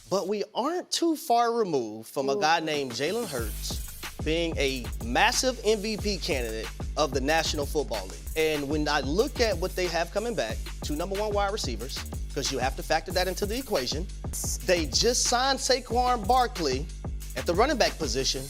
But we aren't too far removed from a guy named Jalen Hurts being a massive MVP candidate of the National Football League. And when I look at what they have coming back, 2 number 1 wide receivers, because you have to factor that into the equation. They just signed Saquon Barkley at the running back position.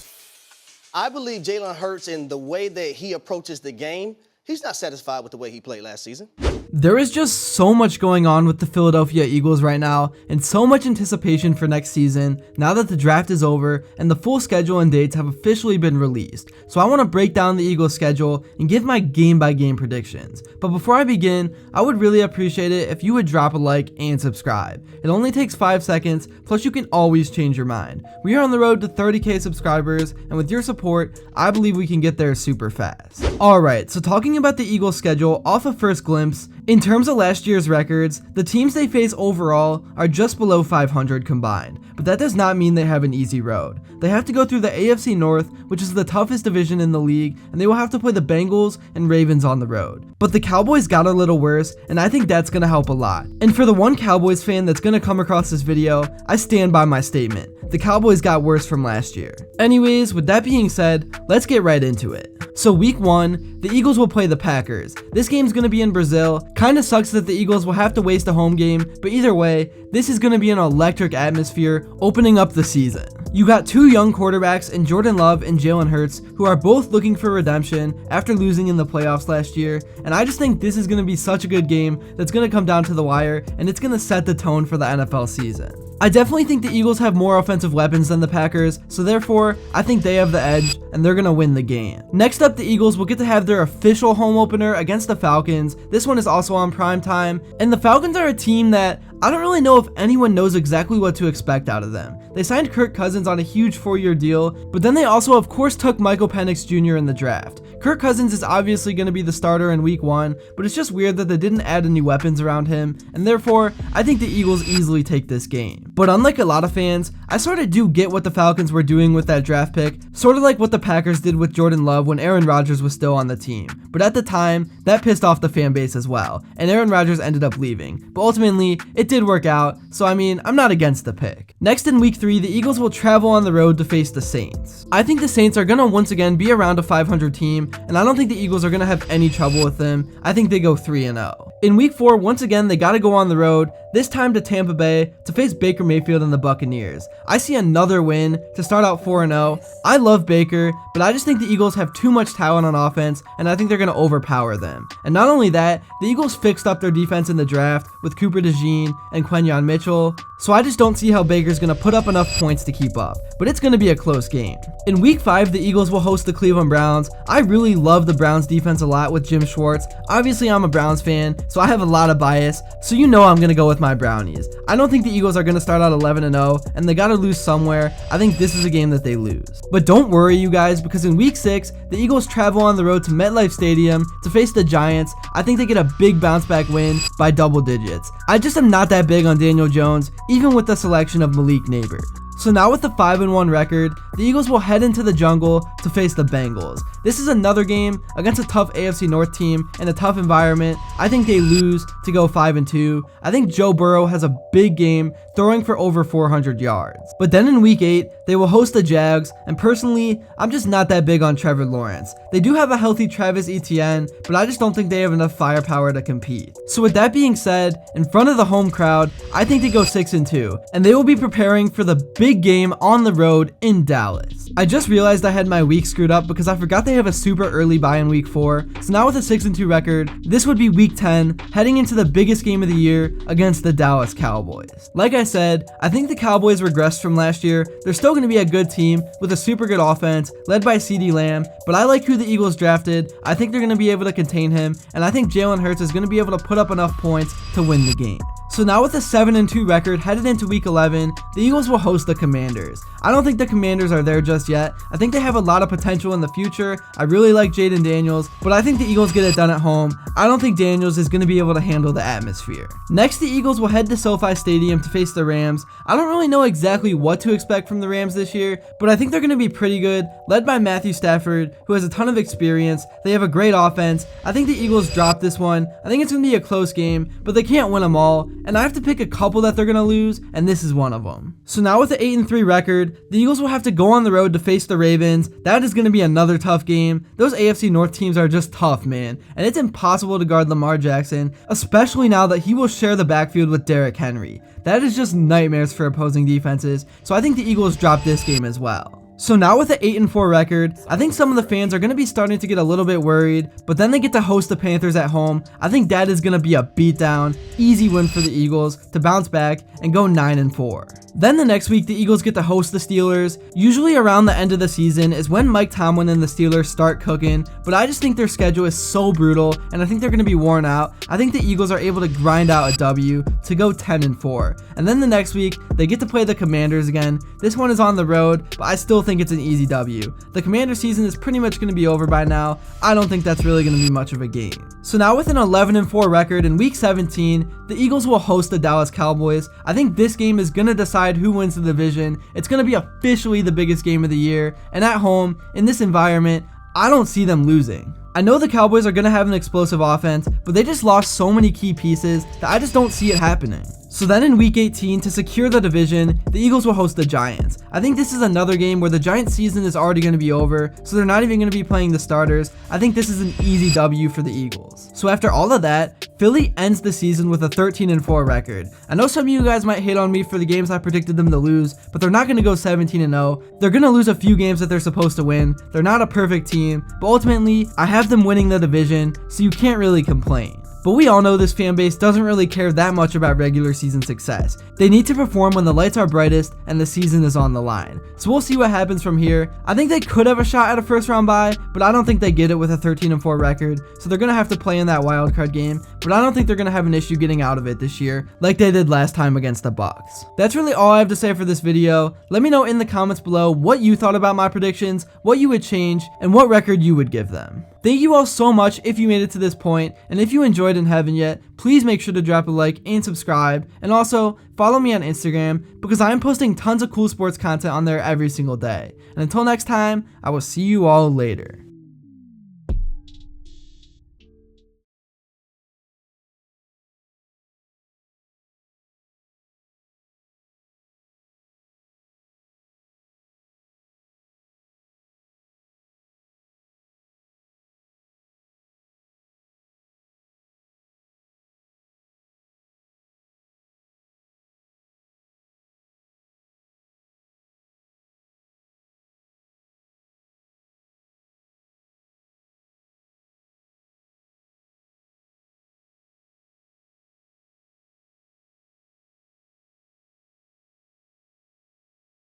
I believe Jalen Hurts, in the way that he approaches the game, he's not satisfied with the way he played last season. There is just so much going on with the Philadelphia Eagles right now, and so much anticipation for next season now that the draft is over and the full schedule and dates have officially been released. So I want to break down the Eagles schedule and give my game-by-game predictions. But before I begin, I would really appreciate it if you would drop a like and subscribe. It only takes 5 seconds, plus you can always change your mind. We are on the road to 30K subscribers, and with your support, I believe we can get there super fast. Alright, so talking about the Eagles schedule off a first glimpse, in terms of last year's records, the teams they face overall are just below 500 combined, but that does not mean they have an easy road. They have to go through the AFC North, which is the toughest division in the league, and they will have to play the Bengals and Ravens on the road. But the Cowboys got a little worse, and I think that's going to help a lot. And for the one Cowboys fan that's going to come across this video, I stand by my statement. The Cowboys got worse from last year. Anyways, with that being said, let's get right into it. So week 1, the Eagles will play the Packers. This game's going to be in Brazil. Kinda sucks that the Eagles will have to waste a home game, but either way, this is going to be an electric atmosphere opening up the season. You got 2 young quarterbacks in Jordan Love and Jalen Hurts, who are both looking for redemption after losing in the playoffs last year, and I just think this is going to be such a good game that's going to come down to the wire, and it's going to set the tone for the NFL season. I definitely think the Eagles have more offensive weapons than the Packers, so therefore, I think they have the edge, and they're going to win the game. Next up, the Eagles will get to have their official home opener against the Falcons. This one is also on prime time, and the Falcons are a team that I don't really know if anyone knows exactly what to expect out of them. They signed Kirk Cousins on a huge 4-year deal, but then they also of course took Michael Penix Jr. in the draft. Kirk Cousins is obviously going to be the starter in week 1, but it's just weird that they didn't add any weapons around him, and therefore, I think the Eagles easily take this game. But unlike a lot of fans, I sort of do get what the Falcons were doing with that draft pick, sort of like what the Packers did with Jordan Love when Aaron Rodgers was still on the team. But at the time, that pissed off the fan base as well, and Aaron Rodgers ended up leaving. But ultimately, it did work out, so I mean, I'm not against the pick. Next in week 3, the Eagles will travel on the road to face the Saints. I think the Saints are going to once again be around a 500 team, and I don't think the Eagles are going to have any trouble with them. I think they go 3-0. In week 4, once again, they got to go on the road, this time to Tampa Bay, to face Baker Mayfield and the Buccaneers. I see another win to start out 4-0. I love Baker, but I just think the Eagles have too much talent on offense, and I think they're going to overpower them. And not only that, the Eagles fixed up their defense in the draft with Cooper DeJean and Quentin Mitchell, so I just don't see how Baker's going to put up enough points to keep up. But it's going to be a close game. In week 5, the Eagles will host the Cleveland Browns. I really love the Browns defense a lot with Jim Schwartz. Obviously, I'm a Browns fan, so I have a lot of bias, so you know I'm going to go with my Brownies. I don't think the Eagles are going to start out 11-0, and they got to lose somewhere. I think this is a game that they lose. But don't worry, you guys, because in week 6, the Eagles travel on the road to MetLife Stadium to face the Giants. I think they get a big bounce back win by double digits. I just am not that big on Daniel Jones, even with the selection of Malik Neighbors. So now with the 5-1 record, the Eagles will head into the jungle to face the Bengals. This is another game against a tough AFC North team in a tough environment. I think they lose to go 5-2. I think Joe Burrow has a big game, throwing for over 400 yards. But then in week 8, they will host the Jags, and personally, I'm just not that big on Trevor Lawrence. They do have a healthy Travis Etienne, but I just don't think they have enough firepower to compete. So with that being said, in front of the home crowd, I think they go 6-2, and they will be preparing for the big game on the road in Dallas. I just realized I had my week screwed up because I forgot they have a super early bye in week 4. So now with a 6-2 record, this would be week 10, heading into the biggest game of the year against the Dallas Cowboys. Like I said, I think the Cowboys regressed from last year. They're still going to be a good team with a super good offense led by CeeDee Lamb, but I like who the Eagles drafted. I think they're going to be able to contain him, and I think Jalen Hurts is going to be able to put up enough points to win the game. So now with a 7-2 record headed into week 11, the Eagles will host the Commanders. I don't think the Commanders are there just yet. I think they have a lot of potential in the future. I really like Jaden Daniels, but I think the Eagles get it done at home. I don't think Daniels is going to be able to handle the atmosphere. Next, the Eagles will head to SoFi Stadium to face the Rams. I don't really know exactly what to expect from the Rams this year, but I think they're going to be pretty good, led by Matthew Stafford, who has a ton of experience. They have a great offense. I think the Eagles drop this one. I think it's going to be a close game, but they can't win them all. and I have to pick a couple that they're going to lose, and this is one of them. So now with the 8-3 record, the Eagles will have to go on the road to face the Ravens. That is going to be another tough game. Those AFC North teams are just tough, man, and it's impossible to guard Lamar Jackson, especially now that he will share the backfield with Derrick Henry. That is just nightmares for opposing defenses, so I think the Eagles drop this game as well. So now with the 8-4 record, I think some of the fans are going to be starting to get a little bit worried, but then they get to host the Panthers at home. I think that is going to be a beatdown, easy win for the Eagles to bounce back and go 9-4. Then the next week, the Eagles get to host the Steelers. Usually around the end of the season is when Mike Tomlin and the Steelers start cooking, but I just think their schedule is so brutal, and I think they're going to be worn out. I think the Eagles are able to grind out a W to go 10-4. And then the next week, they get to play the Commanders again. This one is on the road, but I still think it's an easy W. The Commander season is pretty much going to be over by now. I don't think that's really going to be much of a game. So now with an 11-4 record in week 17, the Eagles will host the Dallas Cowboys. I think this game is going to decide who wins the division. It's going to be officially the biggest game of the year, and at home, in this environment, I don't see them losing. I know the Cowboys are going to have an explosive offense, but they just lost so many key pieces that I just don't see it happening. So then in week 18, to secure the division, the Eagles will host the Giants. I think this is another game where the Giants season is already going to be over, so they're not even going to be playing the starters. I think this is an easy W for the Eagles. So after all of that, Philly ends the season with a 13-4 record. I know some of you guys might hate on me for the games I predicted them to lose, but they're not going to go 17-0. They're going to lose a few games that they're supposed to win. They're not a perfect team, but ultimately, I have them winning the division, so you can't really complain. But we all know this fan base doesn't really care that much about regular season success. They need to perform when the lights are brightest and the season is on the line. So we'll see what happens from here. I think they could have a shot at a first round bye, but I don't think they get it with a 13-4 record. So they're going to have to play in that wild card game, but I don't think they're going to have an issue getting out of it this year like they did last time against the Bucks. That's really all I have to say for this video. Let me know in the comments below what you thought about my predictions, what you would change, and what record you would give them. Thank you all so much if you made it to this point, and if you enjoyed and haven't yet, please make sure to drop a like and subscribe, and also follow me on Instagram because I am posting tons of cool sports content on there every single day. And until next time, I will see you all later.